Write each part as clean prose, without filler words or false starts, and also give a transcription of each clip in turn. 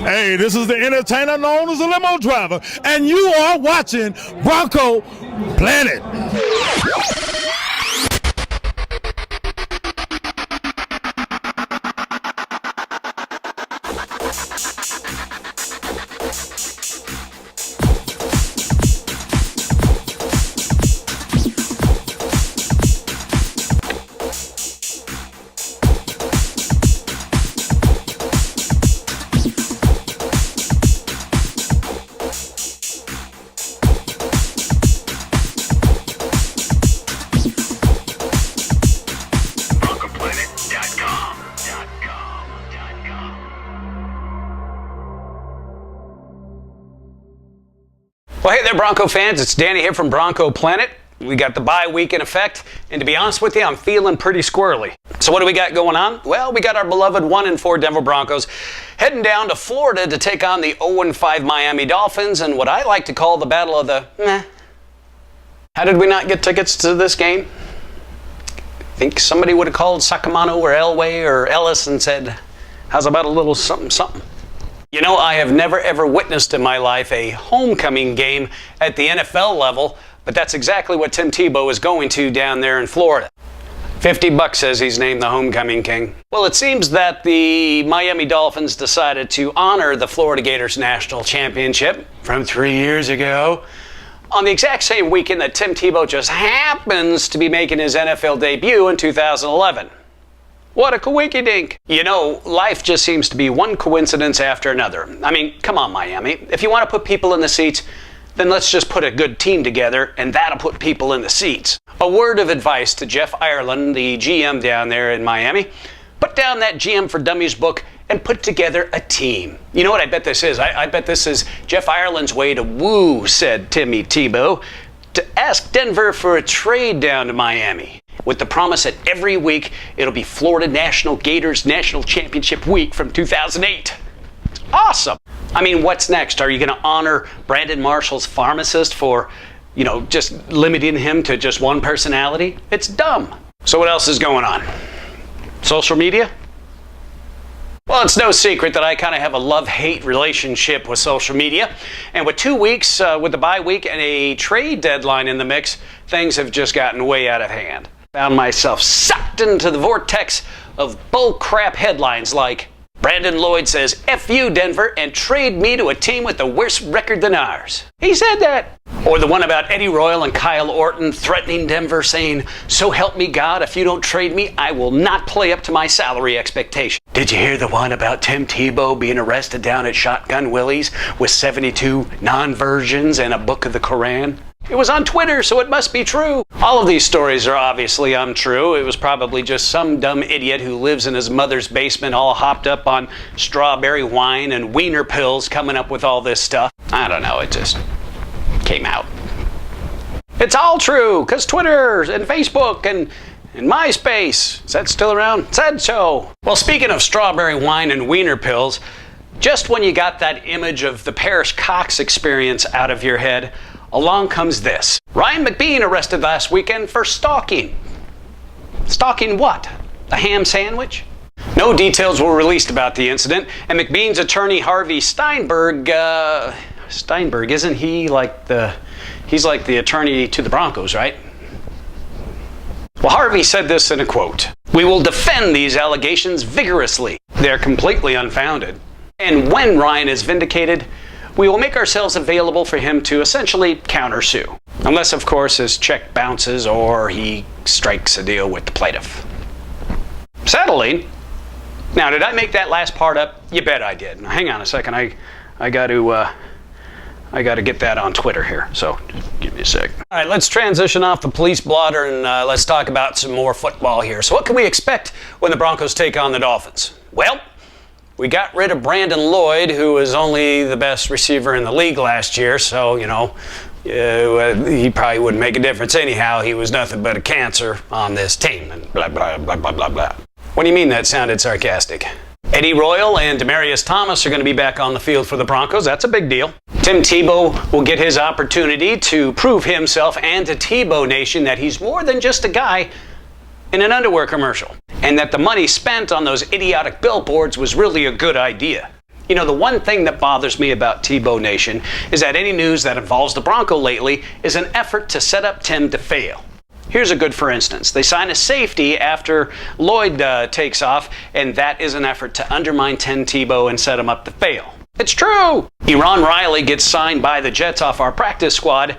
Hey, this is the entertainer known as the limo driver, and you are watching Bronco Planet. Well, hey there, Bronco fans. It's Danny here from Bronco Planet. We got the bye week in effect, and to be honest with you, I'm feeling pretty squirrely. So what do we got going on? Well, we got our beloved 1-4 Denver Broncos heading down to Florida to take on the 0-5 Miami Dolphins and what I like to call the battle of the meh. How did we not get tickets to this game? I think somebody would have called Sacramento or Elway or Ellis and said, how's about a little something, something? You know, I have never ever witnessed in my life a homecoming game at the NFL level, but that's exactly what Tim Tebow is going to down there in Florida. $50 says he's named the homecoming king. Well, it seems that the Miami Dolphins decided to honor the Florida Gators national championship from 3 years ago on the exact same weekend that Tim Tebow just happens to be making his NFL debut in 2011. What a coinky-dink. You know, life just seems to be one coincidence after another. I mean, come on, Miami. If you want to put people in the seats, then let's just put a good team together, and that'll put people in the seats. A word of advice to Jeff Ireland, the GM down there in Miami. Put down that GM for Dummies book and put together a team. You know what I bet this is? I bet this is Jeff Ireland's way to woo, said Timmy Tebow, to ask Denver for a trade down to Miami, with the promise that every week it'll be Florida National Gators National Championship Week from 2008. It's awesome. I mean, what's next? Are you going to honor Brandon Marshall's pharmacist for, just limiting him to just one personality? It's dumb. So what else is going on? Social media? Well, it's no secret that I kind of have a love-hate relationship with social media. And with 2 weeks, with the bye week and a trade deadline in the mix, things have just gotten way out of hand. Found myself sucked into the vortex of bullcrap headlines like, Brandon Lloyd says, F you, Denver, and trade me to a team with a worse record than ours. He said that. Or the one about Eddie Royal and Kyle Orton threatening Denver, saying, so help me God, if you don't trade me, I will not play up to my salary expectation. Did you hear the one about Tim Tebow being arrested down at Shotgun Willie's with 72 non-versions and a book of the Koran? It was on Twitter, so it must be true. All of these stories are obviously untrue. It was probably just some dumb idiot who lives in his mother's basement all hopped up on strawberry wine and wiener pills coming up with all this stuff. I don't know, it just came out. It's all true, because Twitter and Facebook and MySpace, is that still around? Said so. Well, speaking of strawberry wine and wiener pills, just when you got that image of the Parrish Cox experience out of your head, along comes this. Ryan McBean arrested last weekend for stalking. Stalking what? A ham sandwich? No details were released about the incident, and McBean's attorney Harvey Steinberg, isn't he he's like the attorney to the Broncos, right? Well, Harvey said this in a quote. We will defend these allegations vigorously. They're completely unfounded. And when Ryan is vindicated, we will make ourselves available for him to essentially countersue. Unless, of course, his check bounces or he strikes a deal with the plaintiff. Settling? Now, did I make that last part up? You bet I did. Now, hang on a second. I got to get that on Twitter here, so just give me a sec. All right, let's transition off the police blotter and let's talk about some more football here. So what can we expect when the Broncos take on the Dolphins? Well, we got rid of Brandon Lloyd, who was only the best receiver in the league last year, so, he probably wouldn't make a difference anyhow. He was nothing but a cancer on this team, and blah, blah, blah, blah, blah, blah. What do you mean that sounded sarcastic? Eddie Royal and Demaryius Thomas are going to be back on the field for the Broncos. That's a big deal. Tim Tebow will get his opportunity to prove himself and to Tebow Nation that he's more than just a guy in an underwear commercial, and that the money spent on those idiotic billboards was really a good idea. You know, the one thing that bothers me about Tebow Nation is that any news that involves the Bronco lately is an effort to set up Tim to fail. Here's a good for instance. They sign a safety after Lloyd takes off, and that is an effort to undermine Tim Tebow and set him up to fail. It's true! Eron Riley gets signed by the Jets off our practice squad,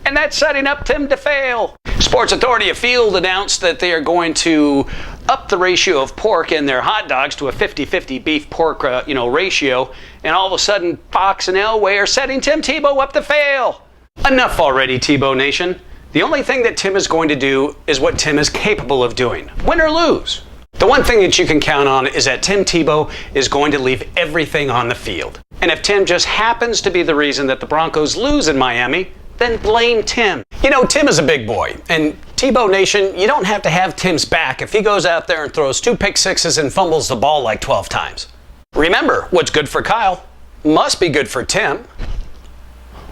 and that's setting up Tim to fail. Sports Authority of Field announced that they are going to up the ratio of pork in their hot dogs to a 50-50 beef-pork ratio, and all of a sudden Fox and Elway are setting Tim Tebow up to fail. Enough already, Tebow Nation. The only thing that Tim is going to do is what Tim is capable of doing, win or lose. The one thing that you can count on is that Tim Tebow is going to leave everything on the field. And if Tim just happens to be the reason that the Broncos lose in Miami, then blame Tim. You know, Tim is a big boy, and Tebow Nation, you don't have to have Tim's back if he goes out there and throws 2 pick sixes and fumbles the ball like 12 times. Remember, what's good for Kyle must be good for Tim.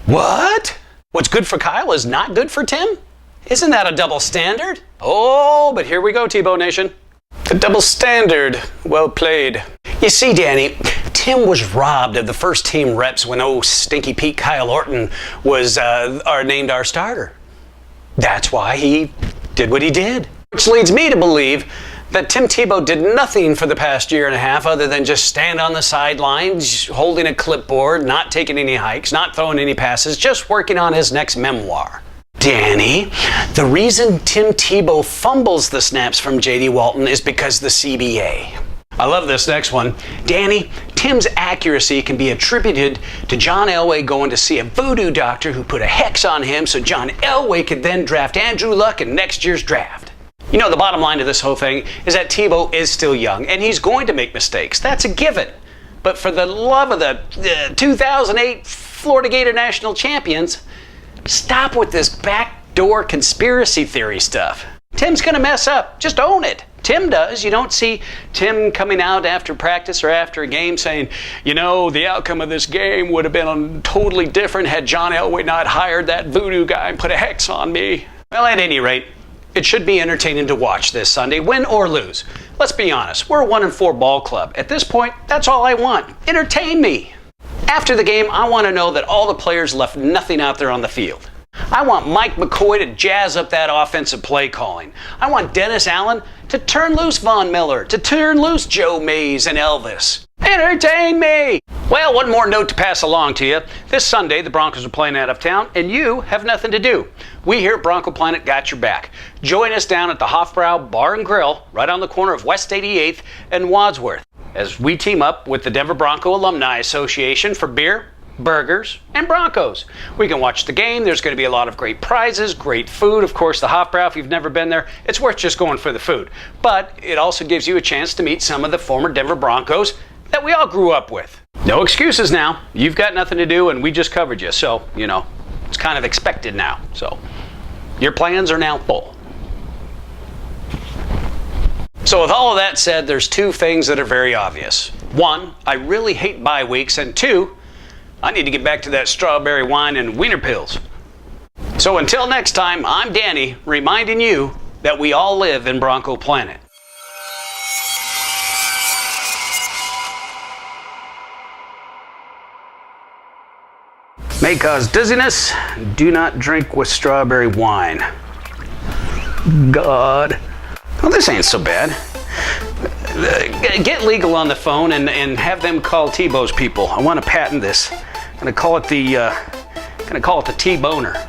What? What's good for Kyle is not good for Tim? Isn't that a double standard? Oh, but here we go, Tebow Nation. The double standard. Well played. You see, Danny, Tim was robbed of the first team reps when Stinky Pete Kyle Orton was named our starter. That's why he did what he did. Which leads me to believe that Tim Tebow did nothing for the past year and a half other than just stand on the sidelines, holding a clipboard, not taking any hikes, not throwing any passes, just working on his next memoir. Danny, the reason Tim Tebow fumbles the snaps from J.D. Walton is because the CBA. I love this next one. Danny, Tim's accuracy can be attributed to John Elway going to see a voodoo doctor who put a hex on him so John Elway could then draft Andrew Luck in next year's draft. You know, the bottom line to this whole thing is that Tebow is still young, and he's going to make mistakes. That's a given. But for the love of the 2008 Florida Gator National Champions, stop with this backdoor conspiracy theory stuff. Tim's going to mess up. Just own it. Tim does. You don't see Tim coming out after practice or after a game saying, you know, the outcome of this game would have been totally different had John Elway not hired that voodoo guy and put a hex on me. Well, at any rate, it should be entertaining to watch this Sunday, win or lose. Let's be honest, we're a 1-4 ball club. At this point, that's all I want. Entertain me. After the game, I want to know that all the players left nothing out there on the field. I want Mike McCoy to jazz up that offensive play calling. I want Dennis Allen to turn loose Von Miller, to turn loose Joe Mays and Elvis. Entertain me! Well, one more note to pass along to you. This Sunday, the Broncos are playing out of town, and you have nothing to do. We here at Bronco Planet got your back. Join us down at the Hofbrau Bar and Grill, right on the corner of West 88th and Wadsworth, as we team up with the Denver Bronco Alumni Association for beer, burgers, and Broncos. We can watch the game. There's going to be a lot of great prizes, great food. Of course, the Hofbrau, if you've never been there, it's worth just going for the food. But it also gives you a chance to meet some of the former Denver Broncos that we all grew up with. No excuses now. You've got nothing to do, and we just covered you. So, you know, it's kind of expected now. So, your plans are now full. So with all of that said, there's 2 things that are very obvious. 1, I really hate bye weeks, and 2, I need to get back to that strawberry wine and wiener pills. So until next time, I'm Danny, reminding you that we all live in Bronco Planet. May cause dizziness. Do not drink with strawberry wine. God. Well, this ain't so bad. Get legal on the phone and have them call Tebow's people. I want to patent this. I'm gonna call it the T-boner.